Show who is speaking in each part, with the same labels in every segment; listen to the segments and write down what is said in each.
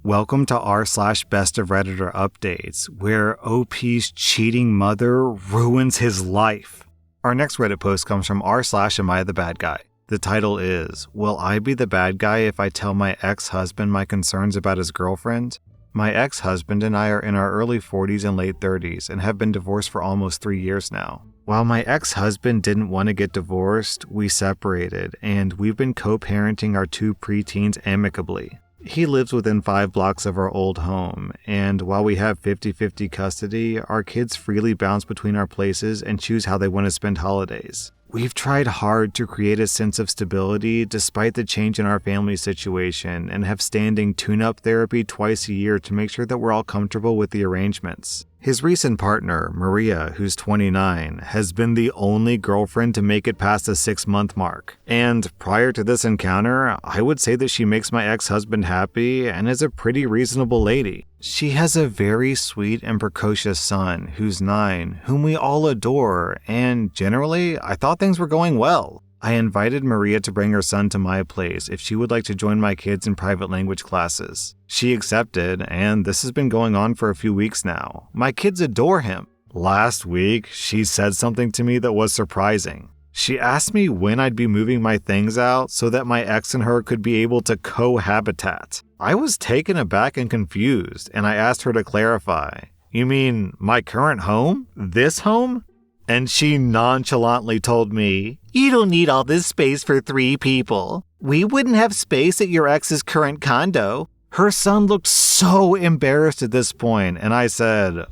Speaker 1: Welcome to r/Bestof Redditor updates, where OP's cheating mother ruins his life. Our next Reddit post comes from r/Am I the Bad Guy? The title is, Will I be the bad guy if I tell my ex-husband my concerns about his girlfriend? My ex-husband and I are in our early 40s and late 30s and have been divorced for almost 3 years now. While my ex-husband didn't want to get divorced, we separated, and we've been co-parenting our 2 preteens amicably. He lives within 5 blocks of our old home, and while we have 50-50 custody, our kids freely bounce between our places and choose how they want to spend holidays. We've tried hard to create a sense of stability despite the change in our family situation and have standing tune-up therapy twice a year to make sure that we're all comfortable with the arrangements. His recent partner, Maria, who's 29, has been the only girlfriend to make it past the 6-month mark. And prior to this encounter, I would say that she makes my ex-husband happy and is a pretty reasonable lady. She has a very sweet and precocious son who's 9, whom we all adore, and generally, I thought things were going well. I invited Maria to bring her son to my place if she would like to join my kids in private language classes. She accepted, and this has been going on for a few weeks now. My kids adore him. Last week, she said something to me that was surprising. She asked me when I'd be moving my things out so that my ex and her could be able to cohabitat. I was taken aback and confused, and I asked her to clarify. You mean my current home? This home? And she nonchalantly told me, "You don't need all this space for 3 people. We wouldn't have space at your ex's current condo." Her son looked so embarrassed at this point, and I said,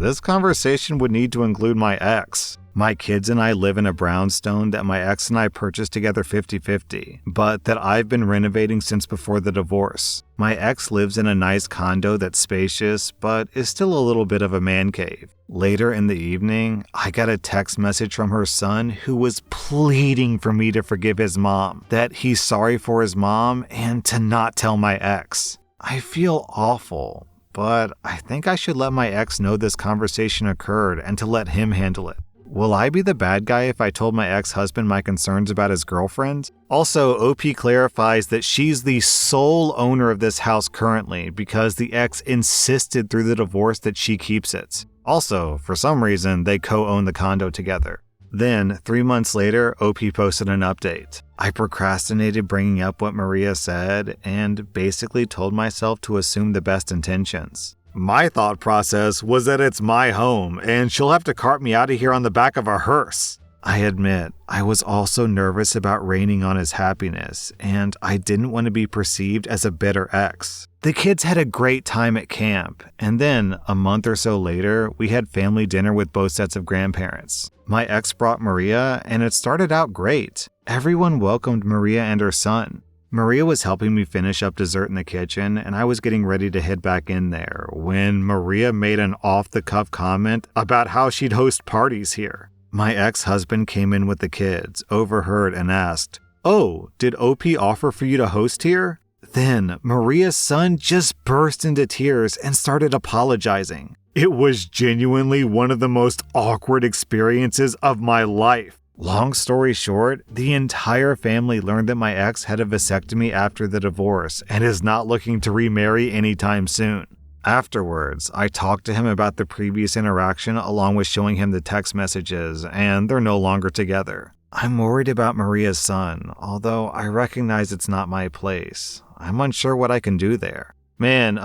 Speaker 1: this conversation would need to include my ex. My kids and I live in a brownstone that my ex and I purchased together 50-50, but that I've been renovating since before the divorce. My ex lives in a nice condo that's spacious, but is still a little bit of a man cave. Later in the evening, I got a text message from her son who was pleading for me to forgive his mom, that he's sorry for his mom, and to not tell my ex. I feel awful, but I think I should let my ex know this conversation occurred and to let him handle it. Will I be the bad guy if I told my ex-husband my concerns about his girlfriend? Also, OP clarifies that she's the sole owner of this house currently because the ex insisted through the divorce that she keeps it. Also, for some reason, they co-own the condo together. Then, 3 months later, OP posted an update. I procrastinated bringing up what Maria said and basically told myself to assume the best intentions. My thought process was that it's my home and she'll have to cart me out of here on the back of a hearse. I admit, I was also nervous about raining on his happiness, and I didn't want to be perceived as a bitter ex. The kids had a great time at camp, and then, a month or so later, we had family dinner with both sets of grandparents. My ex brought Maria, and it started out great. Everyone welcomed Maria and her son. Maria was helping me finish up dessert in the kitchen, and I was getting ready to head back in there when Maria made an off-the-cuff comment about how she'd host parties here. My ex-husband came in with the kids, overheard, and asked, "Oh, did OP offer for you to host here?" Then Maria's son just burst into tears and started apologizing. It was genuinely one of the most awkward experiences of my life. Long story short, the entire family learned that my ex had a vasectomy after the divorce and is not looking to remarry anytime soon. Afterwards, I talked to him about the previous interaction along with showing him the text messages, and they're no longer together. I'm worried about Maria's son, although I recognize it's not my place. I'm unsure what I can do there. Man,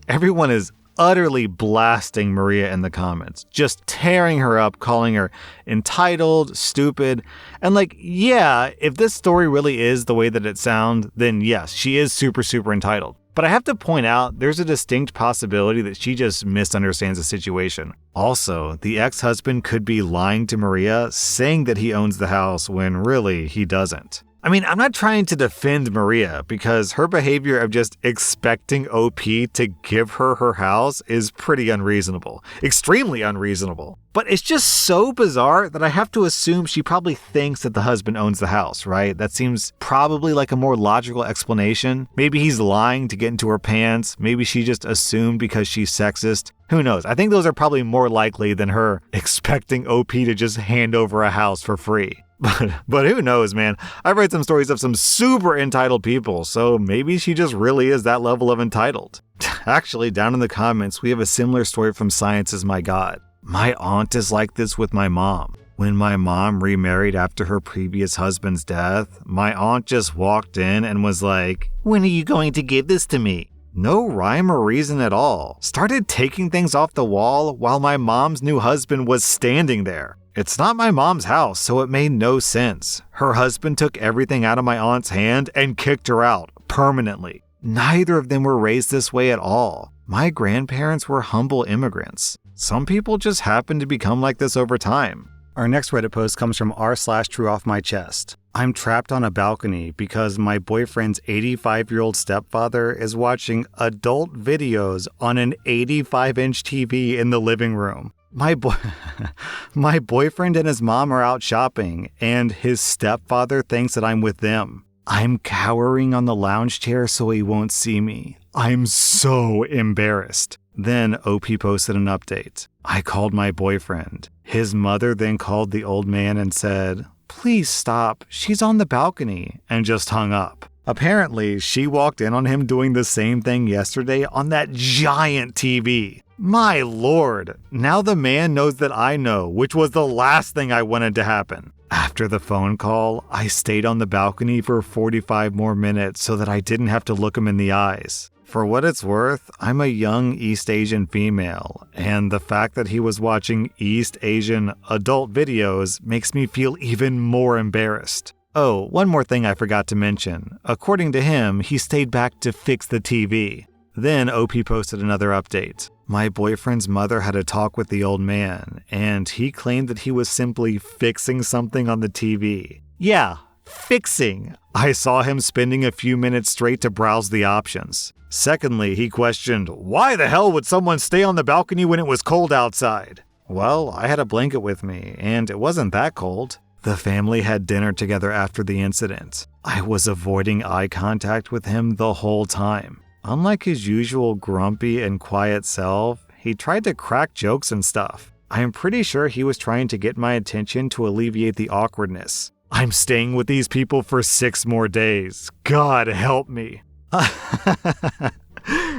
Speaker 1: everyone is utterly blasting Maria in the comments, just tearing her up, calling her entitled, stupid, and yeah, if this story really is the way that it sounds, then yes, she is super, super entitled. But I have to point out, there's a distinct possibility that she just misunderstands the situation. Also, the ex-husband could be lying to Maria, saying that he owns the house when really he doesn't. I mean, I'm not trying to defend Maria because her behavior of just expecting OP to give her her house is pretty unreasonable. Extremely unreasonable. But it's just so bizarre that I have to assume she probably thinks that the husband owns the house, right? That seems probably like a more logical explanation. Maybe he's lying to get into her pants. Maybe she just assumed because she's sexist. Who knows? I think those are probably more likely than her expecting OP to just hand over a house for free. But who knows, man? I've read some stories of some super entitled people, so maybe she just really is that level of entitled. Actually, down in the comments, we have a similar story from Science is My God. My aunt is like this with my mom. When my mom remarried after her previous husband's death, my aunt just walked in and was like, "When are you going to give this to me?" No rhyme or reason at all. Started taking things off the wall while my mom's new husband was standing there. It's not my mom's house, so it made no sense. Her husband took everything out of my aunt's hand and kicked her out permanently. Neither of them were raised this way at all. My grandparents were humble immigrants. Some people just happen to become like this over time. Our next Reddit post comes from rSlash True Off My Chest. I'm trapped on a balcony because my boyfriend's 85-year-old stepfather is watching adult videos on an 85-inch TV in the living room. My boyfriend and his mom are out shopping, and his stepfather thinks that I'm with them. I'm cowering on the lounge chair so he won't see me. I'm so embarrassed. Then OP posted an update. I called my boyfriend. His mother then called the old man and said, "Please stop, she's on the balcony," and just hung up. Apparently, she walked in on him doing the same thing yesterday on that giant TV. My lord, now the man knows that I know, which was the last thing I wanted to happen. After the phone call, I stayed on the balcony for 45 more minutes so that I didn't have to look him in the eyes. For what it's worth, I'm a young East Asian female, and the fact that he was watching East Asian adult videos makes me feel even more embarrassed. Oh, one more thing I forgot to mention. According to him, he stayed back to fix the TV. Then OP posted another update. My boyfriend's mother had a talk with the old man, and he claimed that he was simply fixing something on the TV. Yeah, fixing. I saw him spending a few minutes straight to browse the options. Secondly, he questioned, why the hell would someone stay on the balcony when it was cold outside? Well, I had a blanket with me, and it wasn't that cold. The family had dinner together after the incident. I was avoiding eye contact with him the whole time. Unlike his usual grumpy and quiet self, he tried to crack jokes and stuff. I am pretty sure he was trying to get my attention to alleviate the awkwardness. I'm staying with these people for 6 more days. God help me. I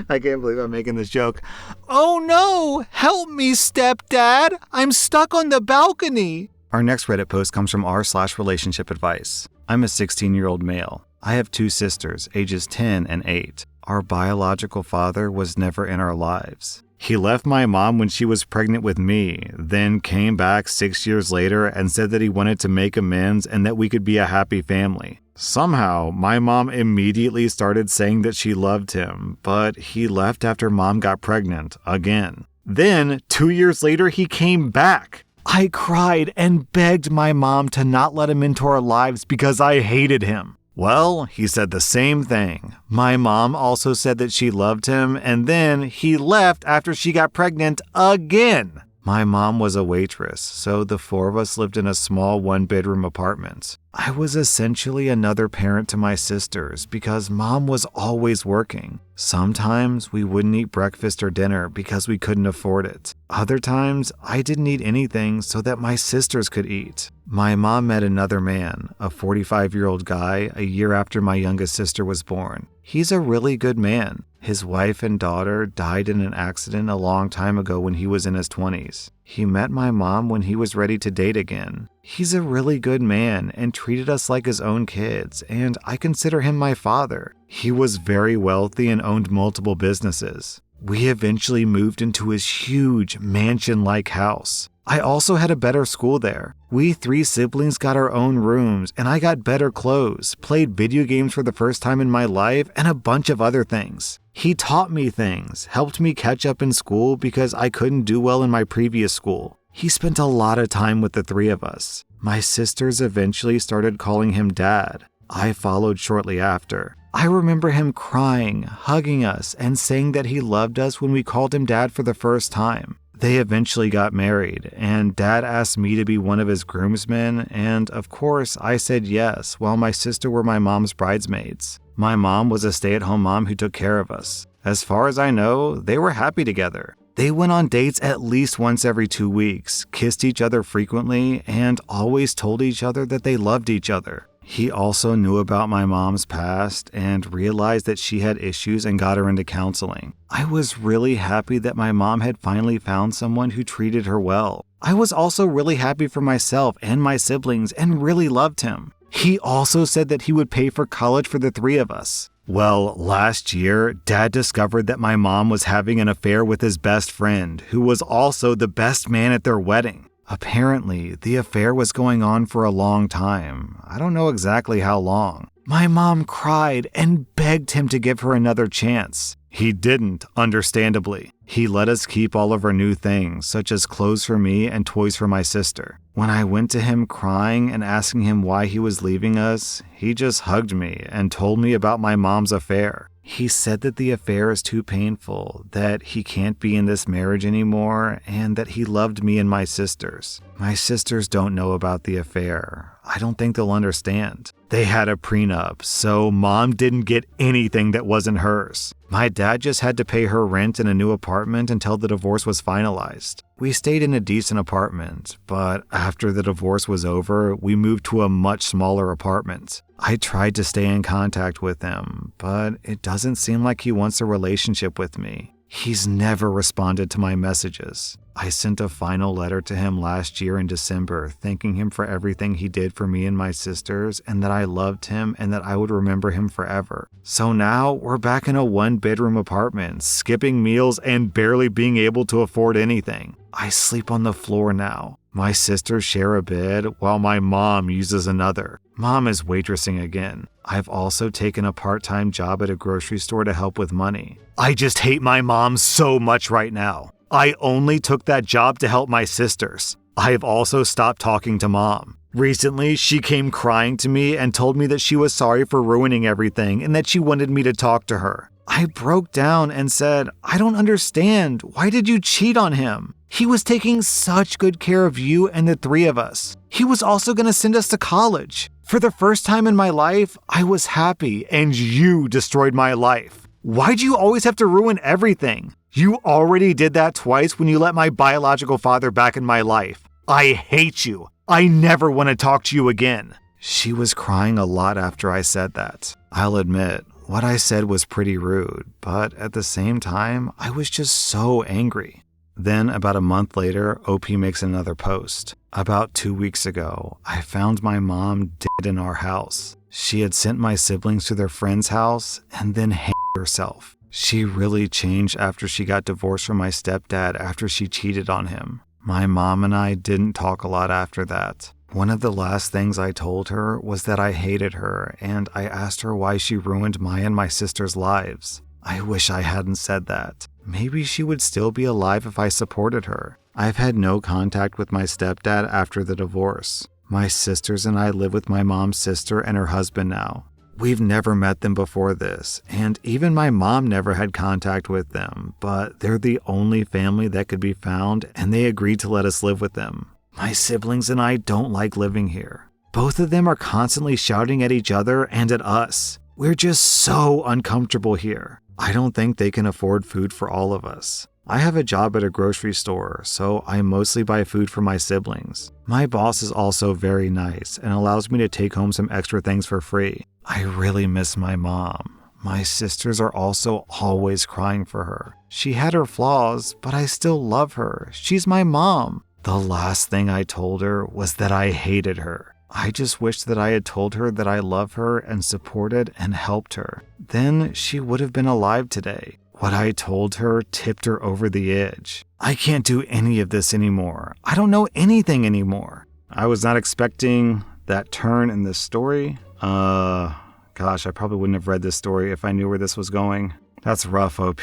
Speaker 1: can't believe I'm making this joke. Oh no! Help me, stepdad! I'm stuck on the balcony! Our next Reddit post comes from r/relationship advice. I'm a 16-year-old male. I have 2 sisters, ages 10 and 8. Our biological father was never in our lives. He left my mom when she was pregnant with me, then came back 6 years later and said that he wanted to make amends and that we could be a happy family. Somehow, my mom immediately started saying that she loved him, but he left after mom got pregnant, again. Then, 2 years later, he came back. I cried and begged my mom to not let him into our lives because I hated him. Well, he said the same thing. My mom also said that she loved him, and then he left after she got pregnant again. My mom was a waitress, so the 4 of us lived in a small 1-bedroom apartment. I was essentially another parent to my sisters because mom was always working. Sometimes we wouldn't eat breakfast or dinner because we couldn't afford it. Other times, I didn't eat anything so that my sisters could eat. My mom met another man, a 45-year-old guy, a year after my youngest sister was born. He's a really good man. His wife and daughter died in an accident a long time ago when he was in his 20s. He met my mom when he was ready to date again. He's a really good man and treated us like his own kids, and I consider him my father. He was very wealthy and owned multiple businesses. We eventually moved into his huge mansion-like house. I also had a better school there. We 3 siblings got our own rooms, and I got better clothes, played video games for the first time in my life, and a bunch of other things. He taught me things, helped me catch up in school because I couldn't do well in my previous school. He spent a lot of time with the 3 of us. My sisters eventually started calling him Dad. I followed shortly after. I remember him crying, hugging us, and saying that he loved us when we called him Dad for the first time. They eventually got married, and Dad asked me to be one of his groomsmen, and of course I said yes, while my sister were my mom's bridesmaids. My mom was a stay-at-home mom who took care of us. As far as I know, they were happy together. They went on dates at least once every 2 weeks, kissed each other frequently, and always told each other that they loved each other. He also knew about my mom's past and realized that she had issues and got her into counseling. I was really happy that my mom had finally found someone who treated her well. I was also really happy for myself and my siblings and really loved him. He also said that he would pay for college for the 3 of us. Well, last year, Dad discovered that my mom was having an affair with his best friend, who was also the best man at their wedding. Apparently, the affair was going on for a long time. I don't know exactly how long. My mom cried and begged him to give her another chance. He didn't, understandably. He let us keep all of our new things, such as clothes for me and toys for my sister. When I went to him crying and asking him why he was leaving us, he just hugged me and told me about my mom's affair. He said that the affair is too painful, that he can't be in this marriage anymore, and that he loved me and my sisters. My sisters don't know about the affair. I don't think they'll understand. They had a prenup, so Mom didn't get anything that wasn't hers. My dad just had to pay her rent in a new apartment until the divorce was finalized. We stayed in a decent apartment, but after the divorce was over, we moved to a much smaller apartment. I tried to stay in contact with him, but it doesn't seem like he wants a relationship with me. He's never responded to my messages. I sent a final letter to him last year in December, thanking him for everything he did for me and my sisters, and that I loved him and that I would remember him forever. So now we're back in a 1-bedroom apartment, skipping meals and barely being able to afford anything. I sleep on the floor now. My sisters share a bed while my mom uses another. Mom is waitressing again. I've also taken a part-time job at a grocery store to help with money. I just hate my mom so much right now. I only took that job to help my sisters. I have also stopped talking to Mom. Recently, she came crying to me and told me that she was sorry for ruining everything and that she wanted me to talk to her. I broke down and said, I don't understand. Why did you cheat on him? He was taking such good care of you and the 3 of us. He was also going to send us to college. For the first time in my life, I was happy and you destroyed my life. Why'd you always have to ruin everything? You already did that twice when you let my biological father back in my life. I hate you. I never want to talk to you again. She was crying a lot after I said that. I'll admit, what I said was pretty rude, but at the same time, I was just so angry. Then, about a month later, OP makes another post. About 2 weeks ago, I found my mom dead in our house. She had sent my siblings to their friend's house and then hanged herself. She really changed after she got divorced from my stepdad after she cheated on him. My mom and I didn't talk a lot after that. One of the last things I told her was that I hated her, and I asked her why she ruined my and my sister's lives. I wish I hadn't said that. Maybe she would still be alive if I supported her. I've had no contact with my stepdad after the divorce. My sisters and I live with my mom's sister and her husband now. We've never met them before this, and even my mom never had contact with them, but they're the only family that could be found, and they agreed to let us live with them. My siblings and I don't like living here. Both of them are constantly shouting at each other and at us. We're just so uncomfortable here. I don't think they can afford food for all of us. I have a job at a grocery store, so I mostly buy food for my siblings. My boss is also very nice and allows me to take home some extra things for free. I really miss my mom. My sisters are also always crying for her. She had her flaws, but I still love her. She's my mom. The last thing I told her was that I hated her. I just wish that I had told her that I love her and supported and helped her. Then she would have been alive today. What I told her tipped her over the edge. I can't do any of this anymore. I don't know anything anymore. I was not expecting that turn in this story. Gosh, I probably wouldn't have read this story if I knew where this was going. That's rough, OP.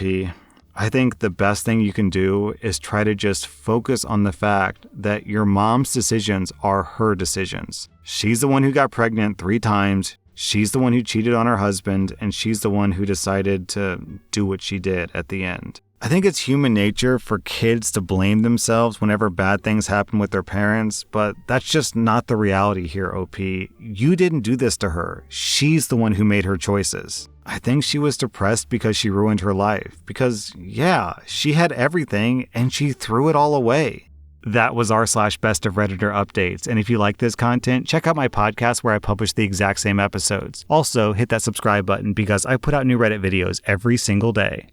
Speaker 1: I think the best thing you can do is try to just focus on the fact that your mom's decisions are her decisions. She's the one who got pregnant 3 times. She's the one who cheated on her husband, and she's the one who decided to do what she did at the end. I think it's human nature for kids to blame themselves whenever bad things happen with their parents, but that's just not the reality here, OP. You didn't do this to her. She's the one who made her choices. I think she was depressed because she ruined her life. Because, yeah, she had everything and she threw it all away. That was r/Best of Redditor updates. And if you like this content, check out my podcast where I publish the exact same episodes. Also, hit that subscribe button because I put out new Reddit videos every single day.